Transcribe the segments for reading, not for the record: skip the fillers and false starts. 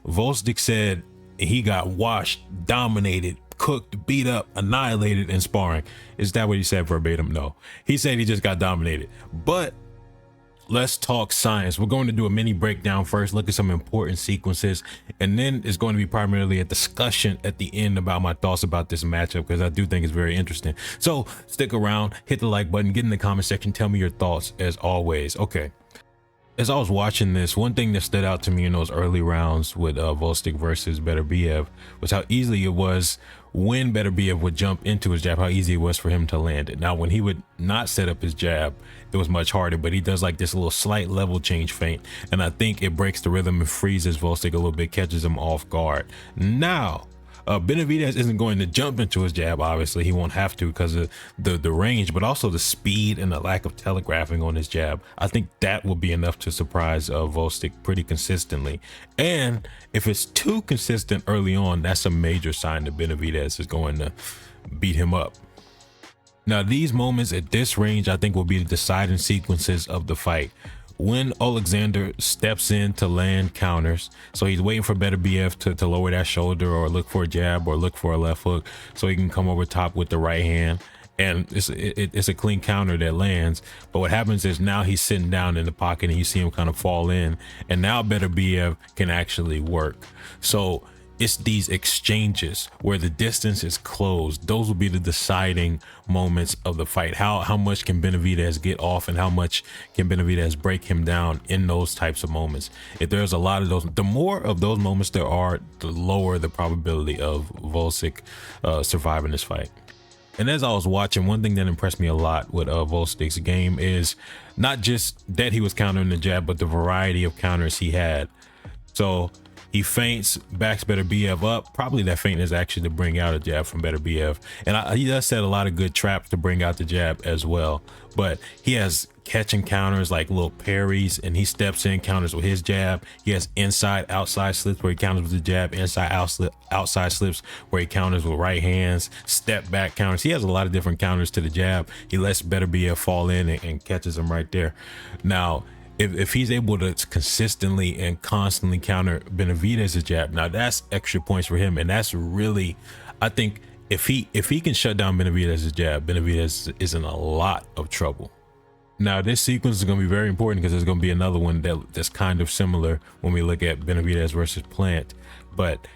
GVOZDYK said he got washed, dominated, cooked, beat up, annihilated in sparring. Is that what he said verbatim? No, he said he just got dominated. But let's talk science. We're going to do a mini breakdown first, look at some important sequences, and then it's going to be primarily a discussion at the end about my thoughts about this matchup, because I do think it's very interesting. So stick around, hit the like button, get in the comment section, tell me your thoughts as always. Okay, as I was watching this, one thing that stood out to me in those early rounds with GVOZDYK versus Benavidez was how easily it was when Benavidez would jump into his jab, how easy it was for him to land it. Now, when he would not set up his jab, it was much harder, but he does like this little slight level change feint, and I think it breaks the rhythm and freezes GVOZDYK a little bit, catches him off guard. Now, Benavidez isn't going to jump into his jab. Obviously, he won't have to because of the range, but also the speed and the lack of telegraphing on his jab. I think that will be enough to surprise GVOZDYK pretty consistently. And if it's too consistent early on, that's a major sign that Benavidez is going to beat him up. Now, these moments at this range, I think, will be the deciding sequences of the fight. When Alexander steps in to land counters, so he's waiting for Benavidez to lower that shoulder or look for a jab or look for a left hook so he can come over top with the right hand, and it's a clean counter that lands. But what happens is now he's sitting down in the pocket and you see him kind of fall in, and now Benavidez can actually work. So it's these exchanges where the distance is closed. Those will be the deciding moments of the fight. How much can Benavidez get off, and how much can Benavidez break him down in those types of moments? If there's a lot of those, the more of those moments there are, the lower the probability of GVOZDYK surviving this fight. And as I was watching, one thing that impressed me a lot with GVOZDYK's game is not just that he was countering the jab, but the variety of counters he had. So he feints, backs Benavidez up. Probably that feint is actually to bring out a jab from Benavidez. And he does set a lot of good traps to bring out the jab as well. But he has catching counters like little parries, and he steps in, counters with his jab. He has inside outside slips where he counters with the jab, inside outside slips where he counters with right hands, step back counters. He has a lot of different counters to the jab. He lets Benavidez fall in and catches him right there. Now, if he's able to consistently and constantly counter Benavidez's jab, now that's extra points for him. And that's really, I think, if he can shut down Benavidez's jab, Benavidez is in a lot of trouble. Now, this sequence is going to be very important because there's going to be another one that's kind of similar when we look at Benavidez versus Plant. But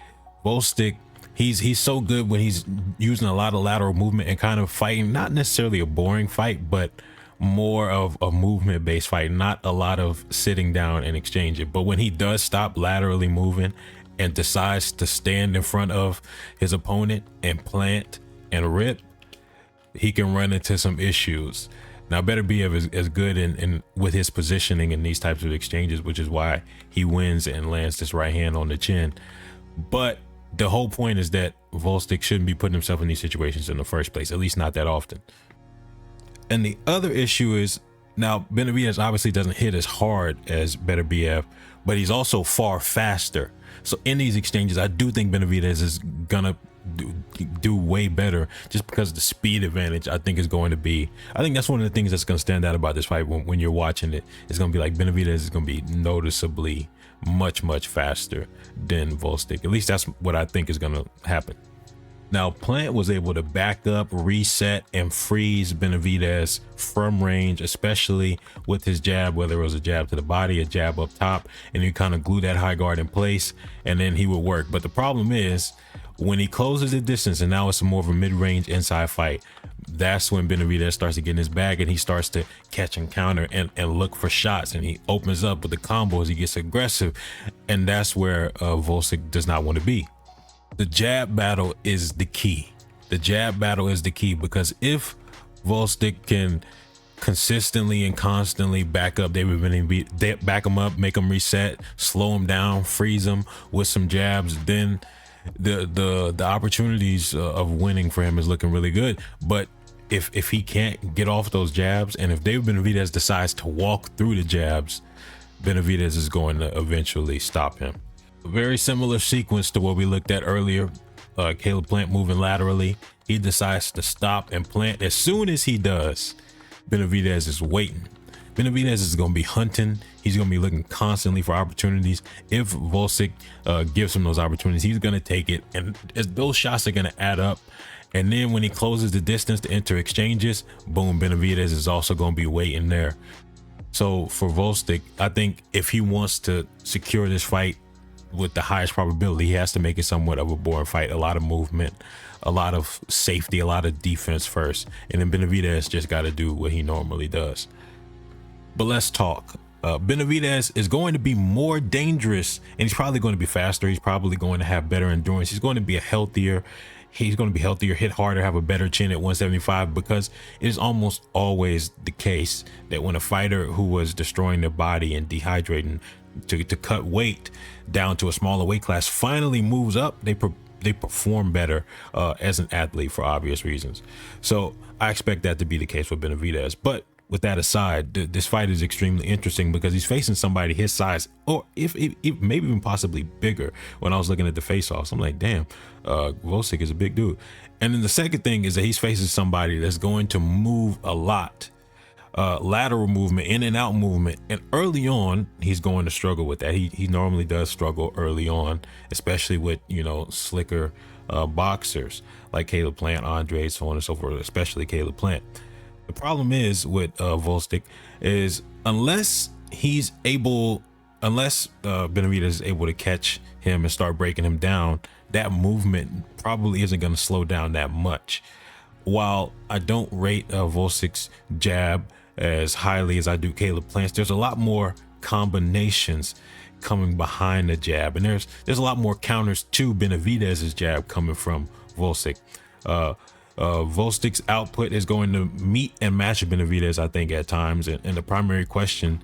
GVOZDYK, he's so good when he's using a lot of lateral movement and kind of fighting, not necessarily a boring fight, but more of a movement based fight, not a lot of sitting down and exchanging. But when he does stop laterally moving and decides to stand in front of his opponent and plant and rip, he can run into some issues. Now, Benavidez is good in with his positioning in these types of exchanges, which is why he wins and lands this right hand on the chin. But the whole point is that GVOZDYK shouldn't be putting himself in these situations in the first place, at least not that often. And the other issue is, now Benavidez obviously doesn't hit as hard as Benavidez, but he's also far faster. So in these exchanges, I do think Benavidez is gonna do way better just because the speed advantage I think is going to be, I think that's one of the things that's going to stand out about this fight when you're watching it. It's going to be like Benavidez is going to be noticeably much faster than GVOZDYK. At least that's what I think is going to happen. Now, Plant was able to back up, reset, and freeze Benavidez from range, especially with his jab, whether it was a jab to the body, a jab up top, and he kind of glue that high guard in place, and then he would work. But the problem is, when he closes the distance and now it's more of a mid-range inside fight, that's when Benavidez starts to get in his bag and he starts to catch and counter and look for shots, and he opens up with the combos, he gets aggressive, and that's where GVOZDYK does not want to be. The jab battle is the key. The jab battle is the key, because if GVOZDYK can consistently and constantly back up David Benavidez, back him up, make him reset, slow him down, freeze him with some jabs, then the opportunities of winning for him is looking really good. But if he can't get off those jabs, and if David Benavidez decides to walk through the jabs, Benavidez is going to eventually stop him. A very similar sequence to what we looked at earlier. Caleb Plant moving laterally, he decides to stop and plant. As soon as he does, Benavidez is waiting. Benavidez is going to be hunting. He's going to be looking constantly for opportunities. If Volsic gives him those opportunities, he's going to take it, and those shots are going to add up. And then when he closes the distance to enter exchanges, boom, Benavidez is also going to be waiting there. So for GVOZDYK, I think if he wants to secure this fight with the highest probability, he has to make it somewhat of a boring fight. A lot of movement, a lot of safety, a lot of defense first. And then Benavidez just got to do what he normally does. But let's talk. Benavidez is going to be more dangerous, and he's probably going to be faster. He's probably going to have better endurance. He's going to be healthier, hit harder, have a better chin at 175, because it is almost always the case that when a fighter who was destroying their body and dehydrating to cut weight down to a smaller weight class finally moves up, they perform better as an athlete for obvious reasons. So I expect that to be the case with Benavidez. But with that aside, this fight is extremely interesting because he's facing somebody his size, or if maybe even possibly bigger. When I was looking at the face-offs, I'm like, damn, GVOZDYK is a big dude. And then the second thing is that he's facing somebody that's going to move a lot, lateral movement, in and out movement, and early on he's going to struggle with that. He normally does struggle early on, especially with, you know, slicker boxers like Caleb Plant, Andre, so on and so forth, especially Caleb Plant. The problem is with GVOZDYK is unless Benavidez is able to catch him and start breaking him down, that movement probably isn't going to slow down that much. While I don't rate GVOZDYK's jab as highly as I do Caleb Plant's, there's a lot more combinations coming behind the jab, and there's a lot more counters to Benavidez's jab coming from GVOZDYK. GVOZDYK's output is going to meet and match Benavidez, I think, at times. And the primary question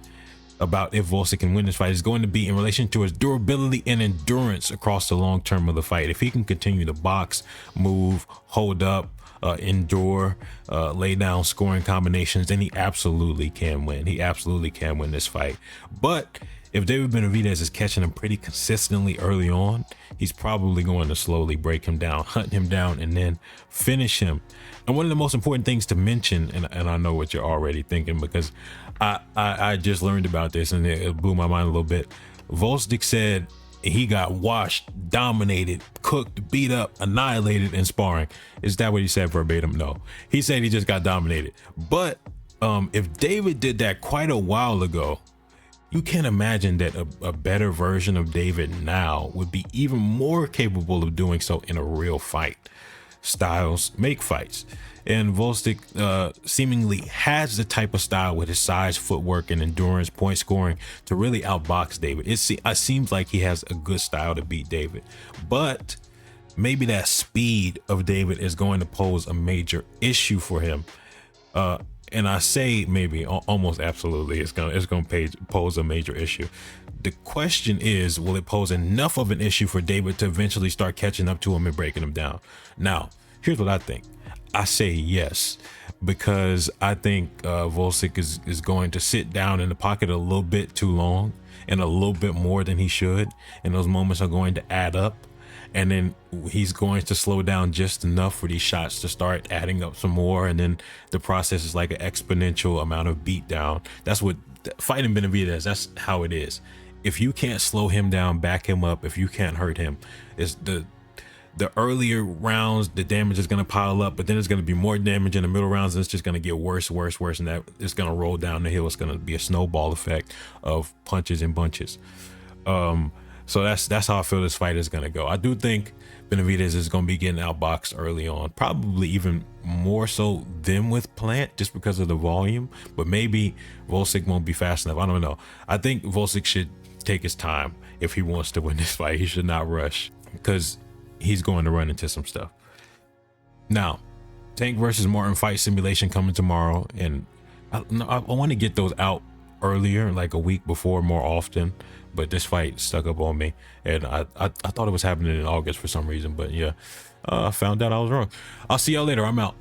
about if GVOZDYK can win this fight is going to be in relation to his durability and endurance across the long term of the fight. If he can continue to box, move, hold up, endure, lay down scoring combinations, then he absolutely can win. He absolutely can win this fight. But if David Benavidez is catching him pretty consistently early on, he's probably going to slowly break him down, hunt him down, and then finish him. And one of the most important things to mention, and I know what you're already thinking because I just learned about this and it blew my mind a little bit. GVOZDYK said he got washed, dominated, cooked, beat up, annihilated in sparring. Is that what he said verbatim? No. He said he just got dominated. But if David did that quite a while ago, you can imagine that a better version of David now would be even more capable of doing so in a real fight. Styles make fights, and GVOZDYK seemingly has the type of style with his size, footwork, and endurance, point scoring to really outbox David. It seems like he has a good style to beat David, but maybe that speed of David is going to pose a major issue for him. And I say maybe, almost absolutely, it's gonna pose a major issue. The question is, will it pose enough of an issue for David to eventually start catching up to him and breaking him down? Now, here's what I think. I say yes, because I think GVOZDYK is going to sit down in the pocket a little bit too long and a little bit more than he should, and those moments are going to add up. And then he's going to slow down just enough for these shots to start adding up some more. And then the process is like an exponential amount of beat down. That's what fighting Benavidez, that's how it is. If you can't slow him down, back him up, if you can't hurt him, it's the earlier rounds, the damage is going to pile up, but then it's going to be more damage in the middle rounds, and it's just going to get worse, and that it's going to roll down the hill. It's going to be a snowball effect of punches and bunches. So that's how I feel this fight is going to go. I do think Benavidez is going to be getting outboxed early on, probably even more so than with Plant, just because of the volume, but maybe GVOZDYK won't be fast enough. I don't know. I think GVOZDYK should take his time if he wants to win this fight. He should not rush, because he's going to run into some stuff. Now, Tank versus Martin fight simulation coming tomorrow, and I want to get those out earlier, like a week before, more often, but this fight stuck up on me, and I thought it was happening in August for some reason, but yeah, I found out I was wrong. I'll see y'all later. I'm out.